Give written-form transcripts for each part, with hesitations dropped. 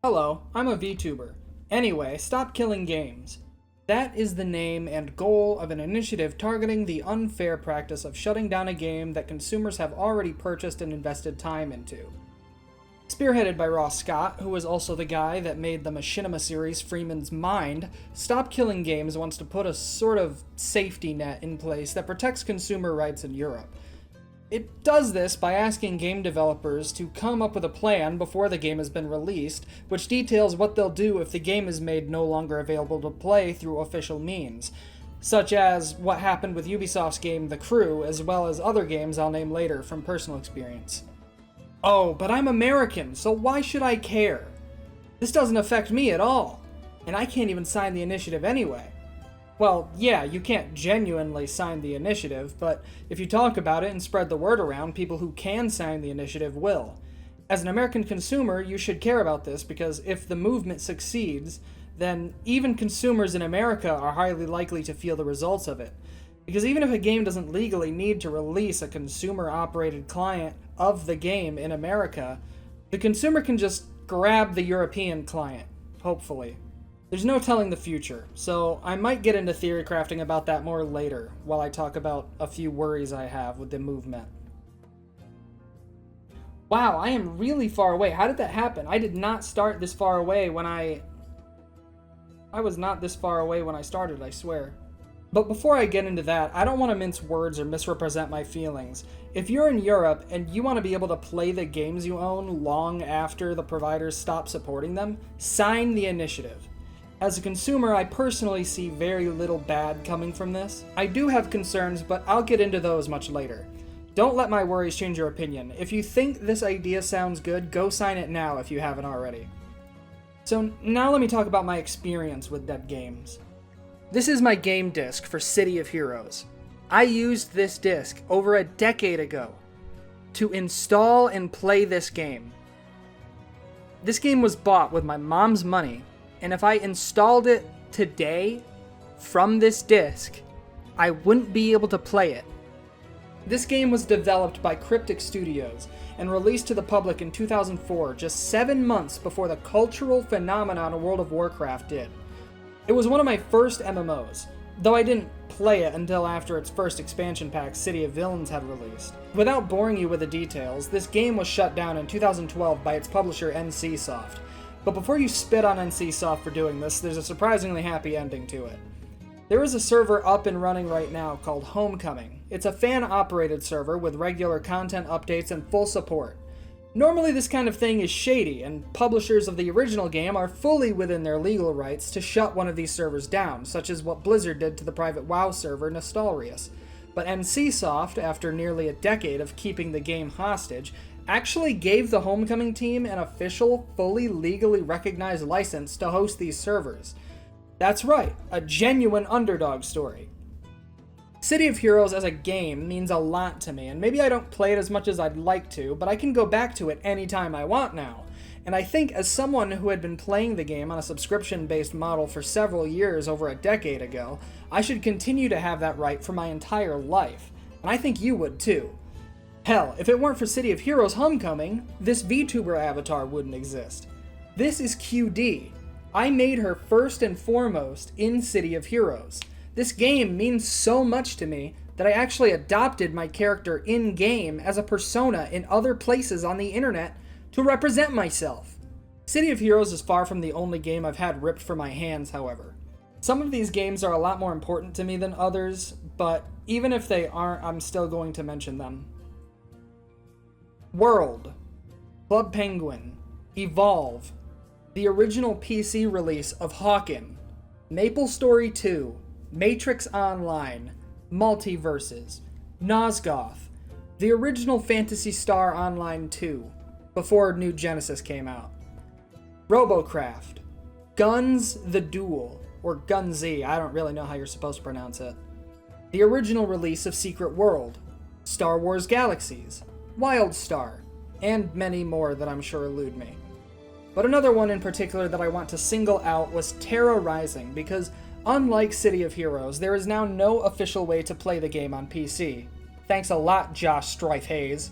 Hello, I'm a VTuber. Anyway, stop killing games. That is the name and goal of an initiative targeting the unfair practice of shutting down a game that consumers have already purchased and invested time into. Spearheaded by Ross Scott, who is also the guy that made the Machinima series Freeman's Mind, Stop Killing Games wants to put a sort of safety net in place that protects consumer rights in Europe. It does this by asking game developers to come up with a plan before the game has been released, which details what they'll do if the game is made no longer available to play through official means, such as what happened with Ubisoft's game The Crew, as well as other games I'll name later from personal experience. Oh, but I'm American, so why should I care? This doesn't affect me at all, and I can't even sign the initiative anyway. Well, yeah, you can't genuinely sign the initiative, but if you talk about it and spread the word around, people who can sign the initiative will. As an American consumer, you should care about this because if the movement succeeds, then even consumers in America are highly likely to feel the results of it. Because even if a game doesn't legally need to release a consumer-operated client of the game in America, the consumer can just grab the European client, hopefully. There's no telling the future, so I might get into theory crafting about that more later, while I talk about a few worries I have with the movement. Wow, I am really far away. How did that happen? I did not start this far away when I was not this far away when I started, I swear. But before I get into that, I don't want to mince words or misrepresent my feelings. If you're in Europe and you want to be able to play the games you own long after the providers stop supporting them, sign the initiative. As a consumer, I personally see very little bad coming from this. I do have concerns, but I'll get into those much later. Don't let my worries change your opinion. If you think this idea sounds good, go sign it now if you haven't already. So now let me talk about my experience with Dead Games. This is my game disc for City of Heroes. I used this disc over a decade ago to install and play this game. This game was bought with my mom's money, and if I installed it today from this disc, I wouldn't be able to play it. This game was developed by Cryptic Studios and released to the public in 2004, just 7 months before the cultural phenomenon World of Warcraft did. It was one of my first MMOs, though I didn't play it until after its first expansion pack, City of Villains, had released. Without boring you with the details, this game was shut down in 2012 by its publisher NCSoft. But before you spit on NCSoft for doing this, there's a surprisingly happy ending to it. There is a server up and running right now called Homecoming. It's a fan-operated server with regular content updates and full support. Normally this kind of thing is shady, and publishers of the original game are fully within their legal rights to shut one of these servers down, such as what Blizzard did to the private WoW server Nostalrius. But NCSoft, after nearly a decade of keeping the game hostage, actually gave the Homecoming team an official, fully legally recognized license to host these servers. That's right, a genuine underdog story. City of Heroes as a game means a lot to me, and maybe I don't play it as much as I'd like to, but I can go back to it anytime I want now. And I think as someone who had been playing the game on a subscription-based model for several years over a decade ago, I should continue to have that right for my entire life. And I think you would too. Hell, if it weren't for City of Heroes Homecoming, this VTuber avatar wouldn't exist. This is QD. I made her first and foremost in City of Heroes. This game means so much to me that I actually adopted my character in-game as a persona in other places on the internet to represent myself. City of Heroes is far from the only game I've had ripped from my hands, however. Some of these games are a lot more important to me than others, but even if they aren't, I'm still going to mention them. World, Club Penguin, Evolve, the original PC release of Hawken, MapleStory 2, Matrix Online, Multiverses, Nosgoth, the original Phantasy Star Online 2, before New Genesis came out, Robocraft, Guns the Duel, or Gunz, I don't really know how you're supposed to pronounce it, the original release of Secret World, Star Wars Galaxies, WildStar, and many more that I'm sure elude me. But another one in particular that I want to single out was Terra Rising, because unlike City of Heroes, there is now no official way to play the game on PC. Thanks a lot, Josh Strife Hayes.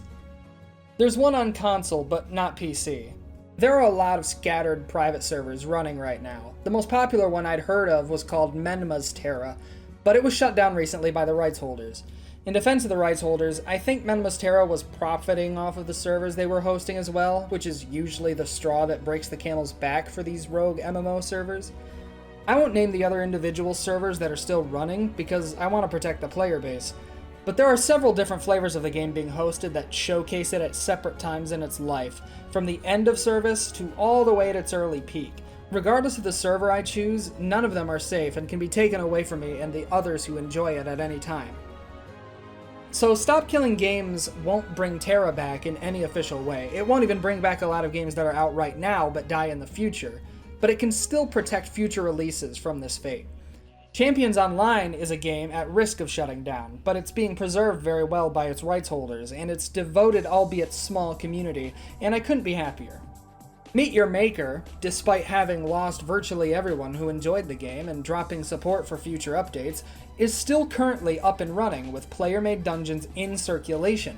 There's one on console, but not PC. There are a lot of scattered private servers running right now. The most popular one I'd heard of was called Menma's Terra, but it was shut down recently by the rights holders. In defense of the rights holders, I think Menma's Terra was profiting off of the servers they were hosting as well, which is usually the straw that breaks the camel's back for these rogue MMO servers. I won't name the other individual servers that are still running because I want to protect the player base, but there are several different flavors of the game being hosted that showcase it at separate times in its life, from the end of service to all the way at its early peak. Regardless of the server I choose, none of them are safe and can be taken away from me and the others who enjoy it at any time. So Stop Killing Games won't bring Terra back in any official way. It won't even bring back a lot of games that are out right now but die in the future, but it can still protect future releases from this fate. Champions Online is a game at risk of shutting down, but it's being preserved very well by its rights holders and its devoted albeit small community, and I couldn't be happier. Meet Your Maker, despite having lost virtually everyone who enjoyed the game and dropping support for future updates, is still currently up and running with player-made dungeons in circulation.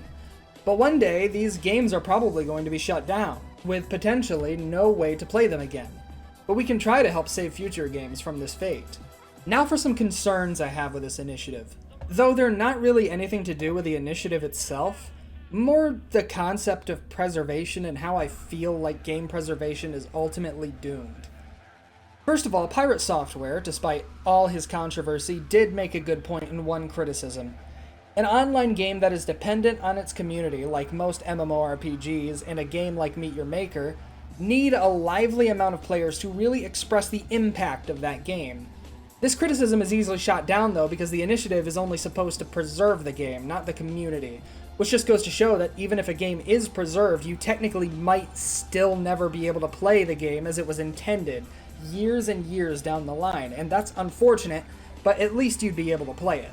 But one day, these games are probably going to be shut down, with potentially no way to play them again. But we can try to help save future games from this fate. Now for some concerns I have with this initiative. Though they're not really anything to do with the initiative itself, more the concept of preservation and how I feel like game preservation is ultimately doomed. First of all, Pirate Software, despite all his controversy, did make a good point in one criticism. An online game that is dependent on its community, like most MMORPGs, and a game like Meet Your Maker, need a lively amount of players to really express the impact of that game. This criticism is easily shot down though because the initiative is only supposed to preserve the game, not the community, which just goes to show that even if a game is preserved, you technically might still never be able to play the game as it was intended, years and years down the line, and that's unfortunate, but at least you'd be able to play it.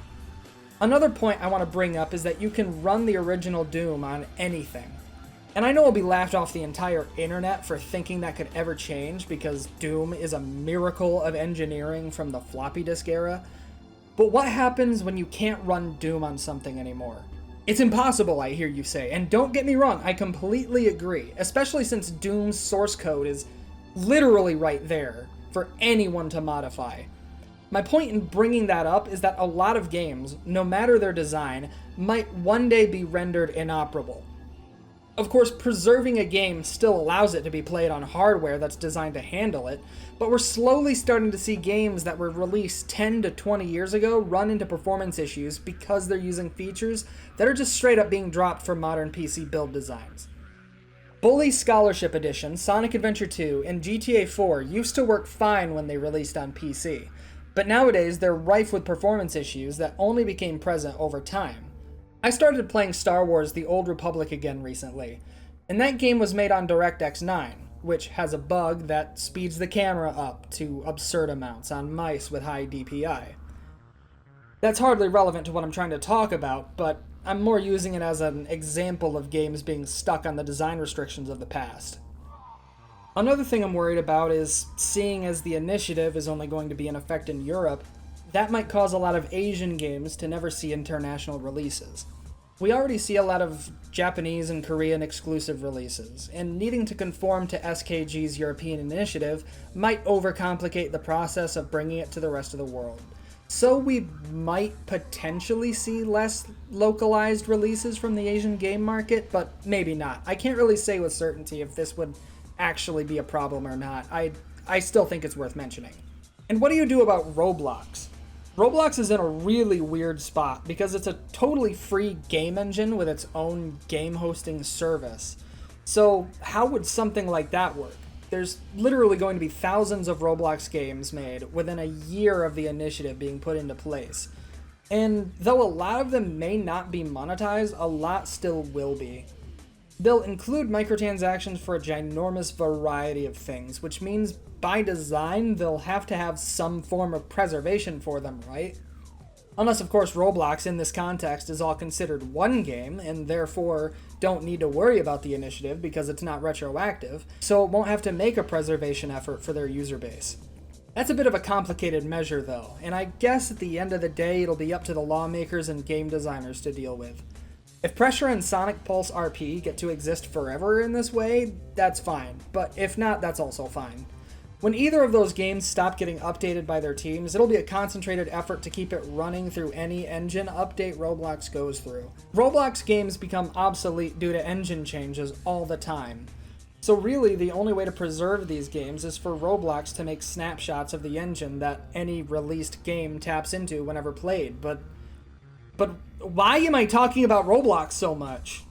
Another point I want to bring up is that you can run the original Doom on anything. And I know I'll be laughed off the entire internet for thinking that could ever change because Doom is a miracle of engineering from the floppy disk era, but what happens when you can't run Doom on something anymore? It's impossible, I hear you say, and don't get me wrong, I completely agree, especially since Doom's source code is literally right there for anyone to modify. My point in bringing that up is that a lot of games, no matter their design, might one day be rendered inoperable. Of course, preserving a game still allows it to be played on hardware that's designed to handle it, but we're slowly starting to see games that were released 10 to 20 years ago run into performance issues because they're using features that are just straight up being dropped from modern PC build designs. Bully Scholarship Edition, Sonic Adventure 2, and GTA 4 used to work fine when they released on PC, but nowadays they're rife with performance issues that only became present over time. I started playing Star Wars The Old Republic again recently, and that game was made on DirectX 9, which has a bug that speeds the camera up to absurd amounts on mice with high DPI. That's hardly relevant to what I'm trying to talk about, but I'm more using it as an example of games being stuck on the design restrictions of the past. Another thing I'm worried about is, seeing as the initiative is only going to be in effect in Europe, that might cause a lot of Asian games to never see international releases. We already see a lot of Japanese and Korean exclusive releases, and needing to conform to SKG's European initiative might overcomplicate the process of bringing it to the rest of the world. So we might potentially see less localized releases from the Asian game market, but maybe not. I can't really say with certainty if this would actually be a problem or not. I still think it's worth mentioning. And what do you do about Roblox? Roblox is in a really weird spot because it's a totally free game engine with its own game hosting service. So how would something like that work? There's literally going to be thousands of Roblox games made within a year of the initiative being put into place. And though a lot of them may not be monetized, a lot still will be. They'll include microtransactions for a ginormous variety of things, which means by design they'll have to have some form of preservation for them, right? Unless, of course, Roblox in this context is all considered one game, and therefore don't need to worry about the initiative because it's not retroactive, so it won't have to make a preservation effort for their user base. That's a bit of a complicated measure, though, and I guess at the end of the day it'll be up to the lawmakers and game designers to deal with. If Pressure and Sonic Pulse RP get to exist forever in this way, that's fine, but if not, that's also fine. When either of those games stop getting updated by their teams, it'll be a concentrated effort to keep it running through any engine update Roblox goes through. Roblox games become obsolete due to engine changes all the time. So really, the only way to preserve these games is for Roblox to make snapshots of the engine that any released game taps into whenever played, but why am I talking about Roblox so much?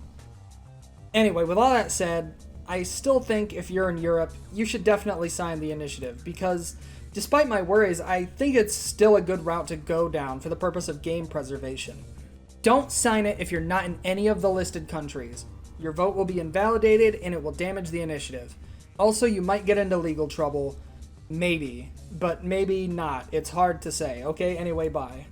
Anyway, with all that said, I still think if you're in Europe, you should definitely sign the initiative, because despite my worries, I think it's still a good route to go down for the purpose of game preservation. Don't sign it if you're not in any of the listed countries. Your vote will be invalidated and it will damage the initiative. Also, you might get into legal trouble. Maybe. But maybe not. It's hard to say. Okay, anyway, bye.